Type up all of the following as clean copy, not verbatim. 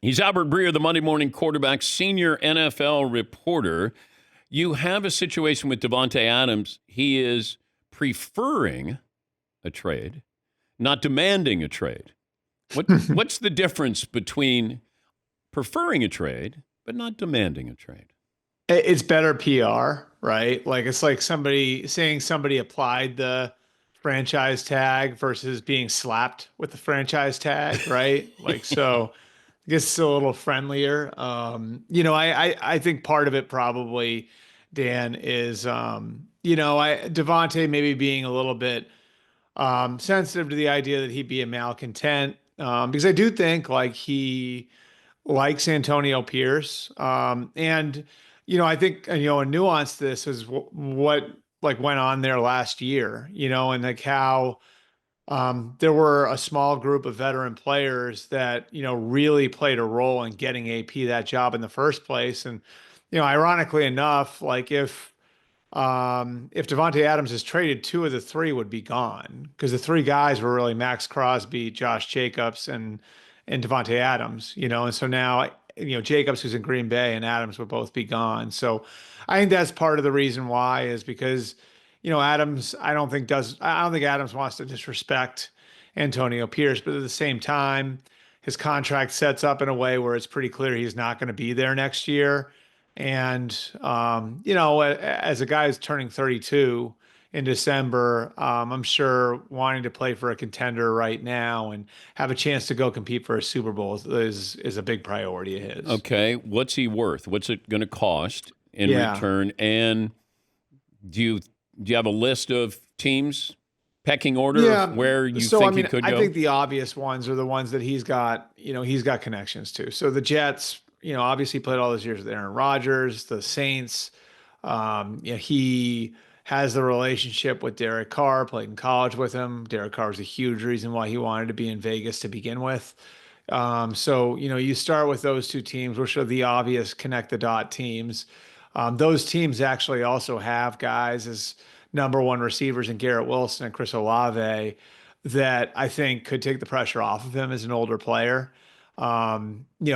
He's Albert Breer, the Monday Morning Quarterback senior NFL reporter. You have a situation with Davante Adams. He is preferring a trade, not demanding a trade. What's the difference between preferring a trade but not demanding a trade? It's better PR, right? Like it's like somebody saying somebody applied the franchise tag versus being slapped with the franchise tag, right? Like so I guess it's a little friendlier. I think part of it probably, Dan, is I Devontae maybe being a little bit sensitive to the idea that he'd be a malcontent. Because I do think like he likes Antonio Pierce. I think, a nuance to this is what like went on there last year, and like how there were a small group of veteran players that, really played a role in getting AP that job in the first place. And, ironically enough, like if Davante Adams is traded, two of the three would be gone because the three guys were really Max Crosby, Josh Jacobs, and Davante Adams. And so now Jacobs, who's in Green Bay, and Adams would both be gone. So I think that's part of the reason why is because Adams I don't think Adams wants to disrespect Antonio Pierce, but at the same time, his contract sets up in a way where it's pretty clear he's not going to be there next year. And, as a guy who's turning 32 in December, I'm sure wanting to play for a contender right now and have a chance to go compete for a Super Bowl is a big priority of his. Okay, what's he worth? What's it going to cost in Yeah. return? And do you have a list of teams, pecking order of Yeah. where you So, I think he mean, could I go? think the obvious ones are the ones that he's got connections to. So the Jets, obviously played all those years with Aaron Rodgers, the Saints. He has the relationship with Derek Carr, played in college with him. Derek Carr was a huge reason why he wanted to be in Vegas to begin with. So, you start with those two teams, which are the obvious connect the dot teams. Those teams actually also have guys as number one receivers in Garrett Wilson and Chris Olave that I think could take the pressure off of him as an older player.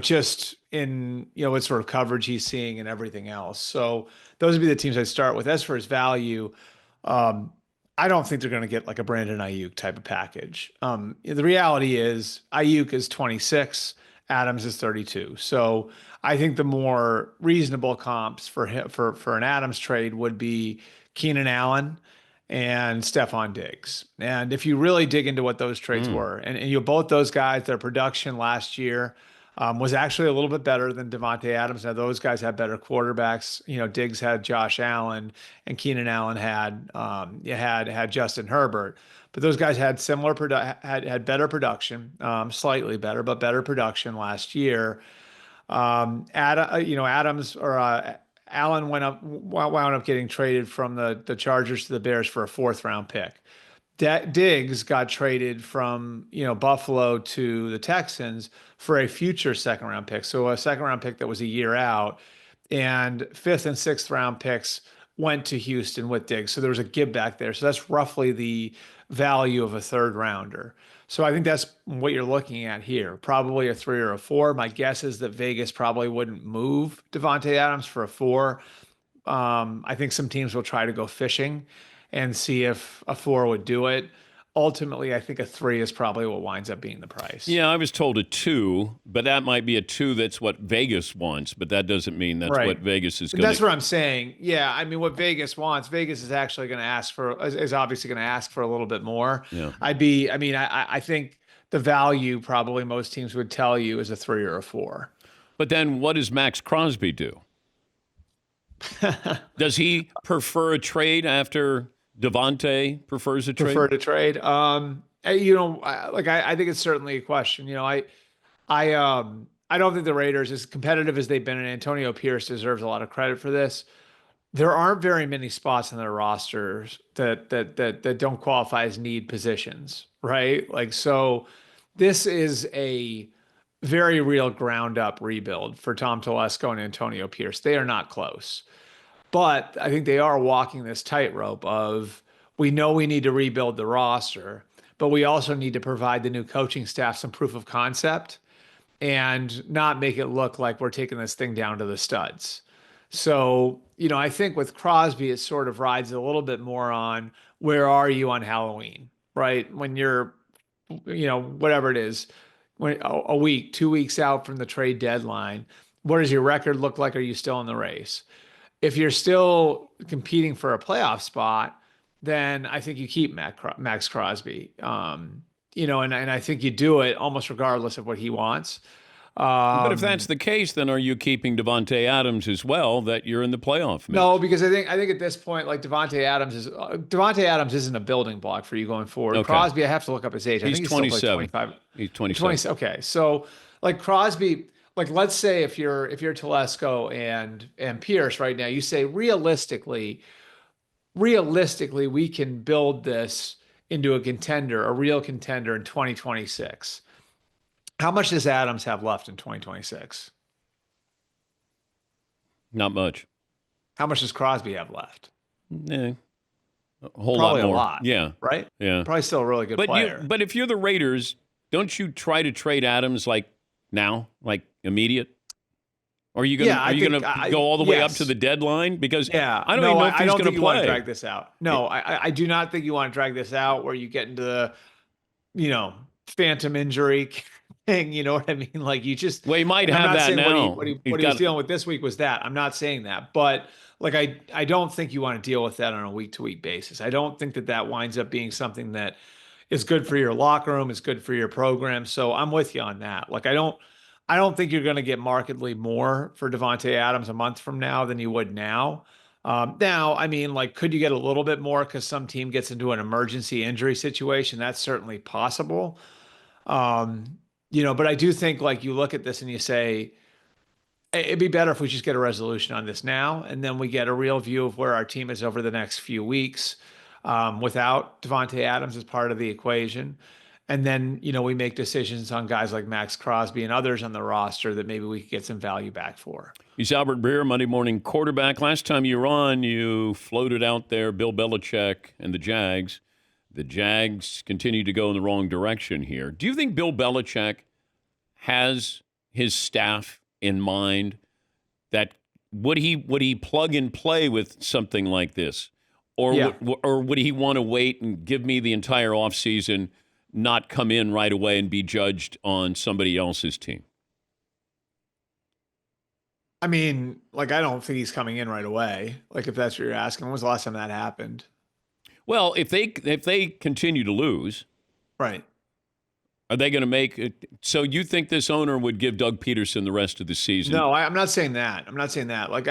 Just in, what sort of coverage he's seeing and everything else. So those would be the teams I'd start with. As for his value, um, I don't think they're going to get like a Brandon Ayuk type of package. The reality is Ayuk is 26, Adams is 32. So I think the more reasonable comps for him, for an Adams trade would be Keenan Allen and Stephon Diggs. And if you really dig into what those trades Hmm. were, and both those guys, their production last year was actually a little bit better than Davante Adams. Now those guys had better quarterbacks. Diggs had Josh Allen, and Keenan Allen had Justin Herbert. But those guys had had better production, slightly better, but better production last year. Adams or Allen wound up getting traded from the Chargers to the Bears for a fourth round pick. Diggs got traded from Buffalo to the Texans for a future second round pick, so a second round pick that was a year out, and fifth and sixth round picks went to Houston with Diggs. So there was a give back there. So that's roughly the value of a third rounder. So I think that's what you're looking at here. Probably a three or a four. My guess is that Vegas probably wouldn't move Davante Adams for a four. I think some teams will try to go fishing and see if a four would do it. Ultimately, I think a three is probably what winds up being the price. Yeah, I was told a two, but that might be a two that's what Vegas wants, but that doesn't mean that's what Right. Vegas is going That's to. what I'm saying. Yeah, I mean, what Vegas wants, Vegas is actually going to is obviously going to ask for a little bit more. Yeah. I think the value probably most teams would tell you is a three or a four. But then what does Max Crosby do? Does he prefer a trade after Devontae prefers a trade? Prefer to trade. I think it's certainly a question. I don't think the Raiders, as competitive as they've been, and Antonio Pierce deserves a lot of credit for this. There aren't very many spots in their rosters that don't qualify as need positions, right? Like so, this is a very real ground up rebuild for Tom Telesco and Antonio Pierce. They are not close. But I think they are walking this tightrope of we know we need to rebuild the roster, but we also need to provide the new coaching staff some proof of concept. and not make it look like we're taking this thing down to the studs. So, I think with Crosby, it sort of rides a little bit more on where are you on Halloween, right? When you're, whatever it is, when a week, 2 weeks out from the trade deadline, what does your record look like? Are you still in the race? If you're still competing for a playoff spot, then I think you keep Max Crosby. And I think you do it almost regardless of what he wants. But if that's Um, the case, then are you keeping Davante Adams as well? That you're in the playoff no, mix. because I think at this point, like Davante Adams isn't a building block for you going forward. Okay, Crosby, I have to look up his age. I he's think he's still like 27. 25, He's 27. 20. Okay, so like Crosby, like let's say if you're Telesco and Pierce right now, you say realistically, we can build this into a real contender in 2026. How much does Adams have left in 2026? Not much. How much does Crosby have left? Eh, a whole lot Probably a more. lot, Yeah, right? yeah. Probably still a really good player. But if you're the Raiders, don't you try to trade Adams like now, like immediate? Or are you gonna Yeah, are I you think gonna go all the way up to yes. the deadline? Because Yeah, I don't even no, know if I he's don't gonna think you want to play. drag this out. No, I do not think you want to drag this out where you get into the, you know, phantom injury thing. You know what I mean? Like you just, Well, he might and I'm have not that saying what he now. what he He's what he was got. dealing with this week was that. I'm not saying that, but like I don't think you want to deal with that on a week to week basis. I don't think that winds up being something that is good for your locker room. It's good for your program. So I'm with you on that. Like I don't think you're going to get markedly more for Davante Adams a month from now than you would now. Now, I mean, like, could you get a little bit more because some team gets into an emergency injury situation? That's certainly possible. But I do think like you look at this and you say, it'd be better if we just get a resolution on this now, and then we get a real view of where our team is over the next few weeks, without Davante Adams as part of the equation. And then, we make decisions on guys like Max Crosby and others on the roster that maybe we could get some value back for. He's Albert Breer, Monday morning quarterback. Last time you were on, you floated out there Bill Belichick and the Jags. The Jags continue to go in the wrong direction here. Do you think Bill Belichick has his staff in mind? That would he plug and play with something like this, or Yeah. or would he want to wait and give me the entire offseason, not come in right away and be judged on somebody else's team? I mean, like, I don't think he's coming in right away. Like, if that's what you're asking, when was the last time that happened? Well, if they continue to lose, Right. are they going to make it? So you think this owner would give Doug Peterson the rest of the season? No, I'm not saying that. I'm not saying that. Like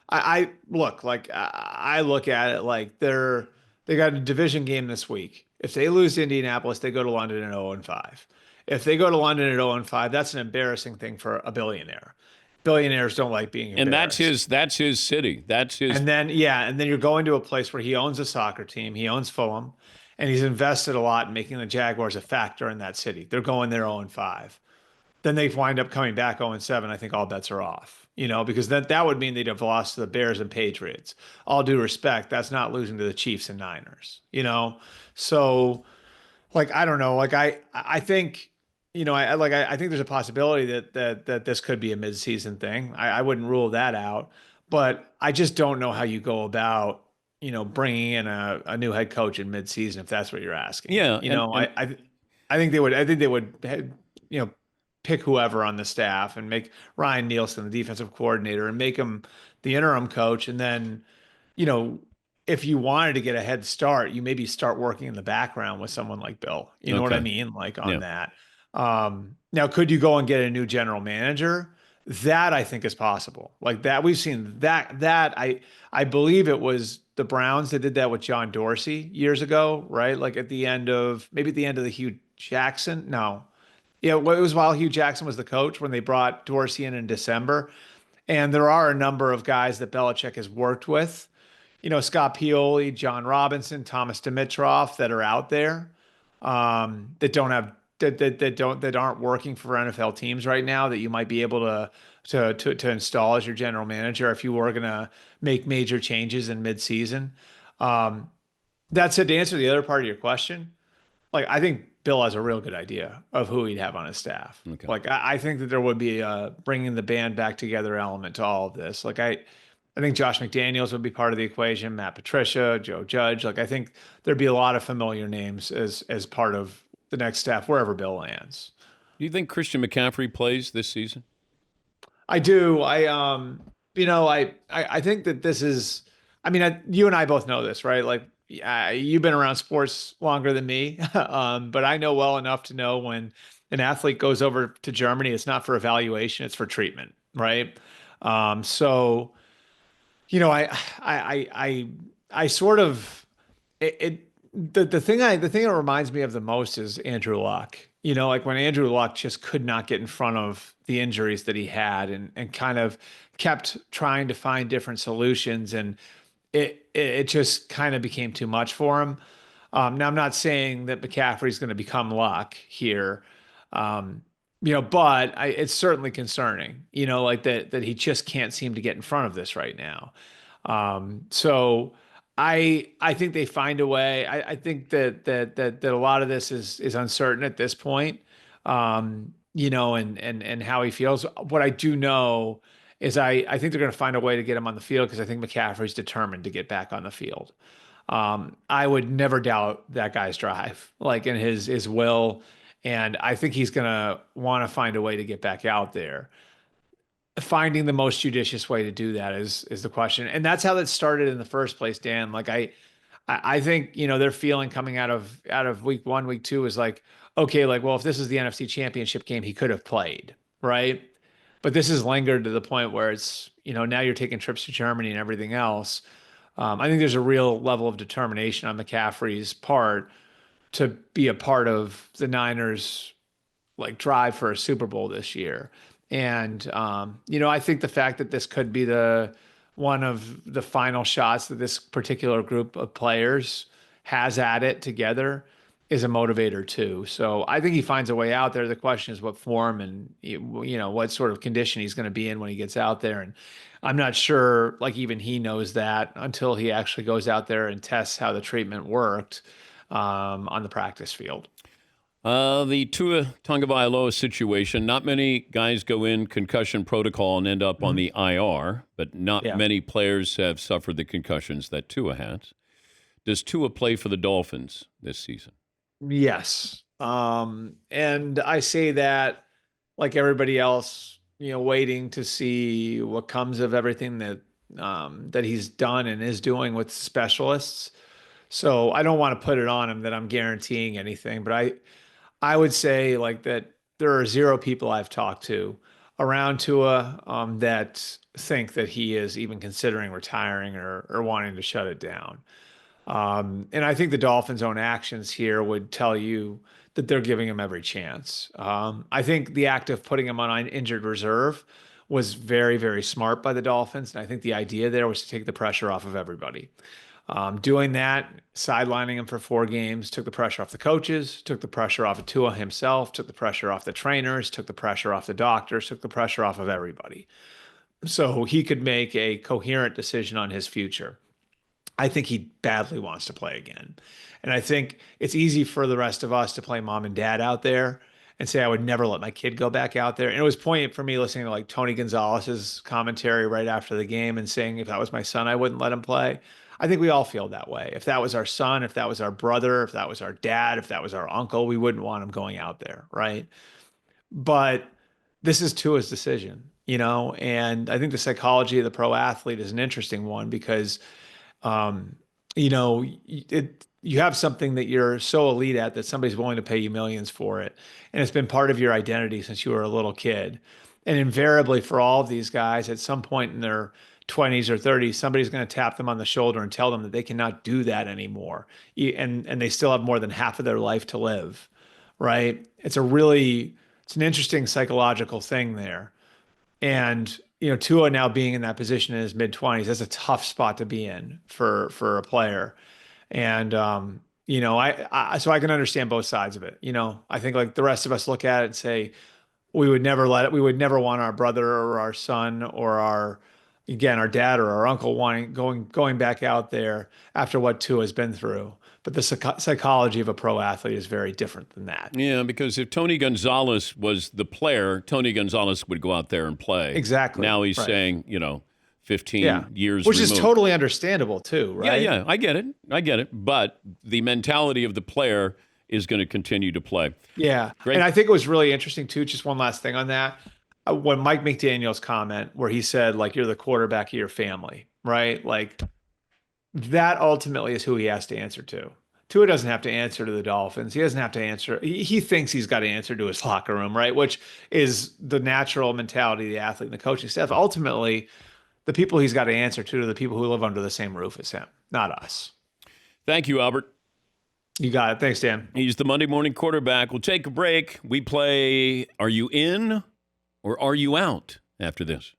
I look like I look at it like they got a division game this week. If they lose to Indianapolis, they go to London at 0-5. If they go to London at 0-5, that's an embarrassing thing for a billionaire. Billionaires don't like being And embarrassed. that's his city. That's his. And then you're going to a place where he owns a soccer team. He owns Fulham, and he's invested a lot in making the Jaguars a factor in that city. They're going there 0-5. Then they wind up coming back 0-7. I think all bets are off, because that would mean they'd have lost to the Bears and Patriots. All due respect, that's not losing to the Chiefs and Niners. So like I don't know, like I think I think there's a possibility that this could be a midseason thing. I wouldn't rule that out, but I just don't know how you go about bringing in a new head coach in midseason if that's what you're asking. Yeah, You know, I think they would pick whoever on the staff and make Ryan Nielsen the defensive coordinator and make him the interim coach. And then, you know, if you wanted to get a head start, you maybe start working in the background with someone like Bill. You know what I Okay. mean? Like Yeah. on that. Now, could you go and get a new general manager? That I think is possible. Like that, we've seen that I believe it was the Browns that did that with John Dorsey years ago, right? Like at the end of the Hugh Jackson. No, yeah, well, it was while Hugh Jackson was the coach when they brought Dorsey in December. And there are a number of guys that Belichick has worked with, Scott Pioli, John Robinson, Thomas Dimitroff that are out there, that don't have that aren't working for NFL teams right now that you might be able to install as your general manager if you were going to make major changes in midseason. That said, to answer the other part of your question, like I think Bill has a real good idea of who he'd have on his staff. Okay. Like I think that there would be a bringing the band back together element to all of this. Like I think Josh McDaniels would be part of the equation, Matt Patricia, Joe Judge. Like I think there'd be a lot of familiar names as part of the next staff wherever Bill lands. Do you think Christian McCaffrey plays this season? I do. I think that this is. I mean, you and I both know this, right? Like, you've been around sports longer than me, but I know well enough to know when an athlete goes over to Germany, it's not for evaluation, it's for treatment, right? So, I sort of the thing that reminds me of the most is Andrew Luck. Like when Andrew Luck just could not get in front of the injuries that he had and kind of kept trying to find different solutions and it just kind of became too much for him. Now I'm not saying that McCaffrey's going to become Luck here. But it's certainly concerning, like that he just can't seem to get in front of this right now. So I think they find a way. I think that a lot of this is uncertain at this point. And how he feels. What I do know is I think they're going to find a way to get him on the field because I think McCaffrey's determined to get back on the field. I would never doubt that guy's drive, like in his will, and I think he's going to want to find a way to get back out there. Finding the most judicious way to do that is the question, and that's how that started in the first place, Dan. Like I think their feeling coming out of week one, week two is like, okay, like well, if this is the NFC Championship game, he could have played, right? But this has lingered to the point where it's now you're taking trips to Germany and everything else. I think there's a real level of determination on McCaffrey's part to be a part of the Niners like drive for a Super Bowl this year. And I think the fact that this could be the one of the final shots that this particular group of players has at it together is a motivator too. So I think he finds a way out there. The question is what form and what sort of condition he's going to be in when he gets out there. And I'm not sure, like even he knows that until he actually goes out there and tests how the treatment worked on the practice field. The Tua Tagovailoa situation, not many guys go in concussion protocol and end up on the IR, but not Yeah. many players have suffered the concussions that Tua has. Does Tua play for the Dolphins this season? Yes. And I say that like everybody else, waiting to see what comes of everything that he's done and is doing with specialists. So I don't want to put it on him that I'm guaranteeing anything, but I would say like that there are zero people I've talked to around Tua that think that he is even considering retiring or wanting to shut it down. And I think the Dolphins' own actions here would tell you that they're giving him every chance. I think the act of putting him on injured reserve was very, very smart by the Dolphins. And I think the idea there was to take the pressure off of everybody. Doing that, sidelining him for 4 games, took the pressure off the coaches, took the pressure off of Tua himself, took the pressure off the trainers, took the pressure off the doctors, took the pressure off of everybody. So he could make a coherent decision on his future. I think he badly wants to play again. And I think it's easy for the rest of us to play mom and dad out there and say, I would never let my kid go back out there. And it was poignant for me listening to like Tony Gonzalez's commentary right after the game and saying, if that was my son, I wouldn't let him play. I think we all feel that way. If that was our son, if that was our brother, if that was our dad, if that was our uncle, we wouldn't want him going out there, right? But this is Tua's decision, and I think the psychology of the pro athlete is an interesting one because you have something that you're so elite at that somebody's willing to pay you millions for it. And it's been part of your identity since you were a little kid. And invariably for all of these guys, at some point in their 20s or 30s, somebody's going to tap them on the shoulder and tell them that they cannot do that anymore. And they still have more than half of their life to live, right? It's an interesting psychological thing there. And Tua now being in that position in his mid-20s, that's a tough spot to be in for a player. And so I can understand both sides of it. I think like the rest of us look at it and say we would never want our brother or our son or our dad or our uncle going back out there after what Tua has been through. but the psychology of a pro athlete is very different than that. Yeah, because if Tony Gonzalez was the player, Tony Gonzalez would go out there and play. Exactly. Now he's right. saying, 15 years which removed. is totally understandable too, right? Yeah, I get it. But the mentality of the player is going to continue to play. Yeah. Great. And I think it was really interesting too, just one last thing on that. When Mike McDaniel's comment where he said, like, you're the quarterback of your family, right? Like, that ultimately is who he has to answer to. Tua doesn't have to answer to the Dolphins. He doesn't have to answer. He thinks he's got to answer to his locker room, right? Which is the natural mentality of the athlete and the coaching staff. Ultimately, the people he's got to answer to are the people who live under the same roof as him, not us. Thank you, Albert. You got it. Thanks, Dan. He's the Monday morning quarterback. We'll take a break. We play Are You In or Are You Out after this?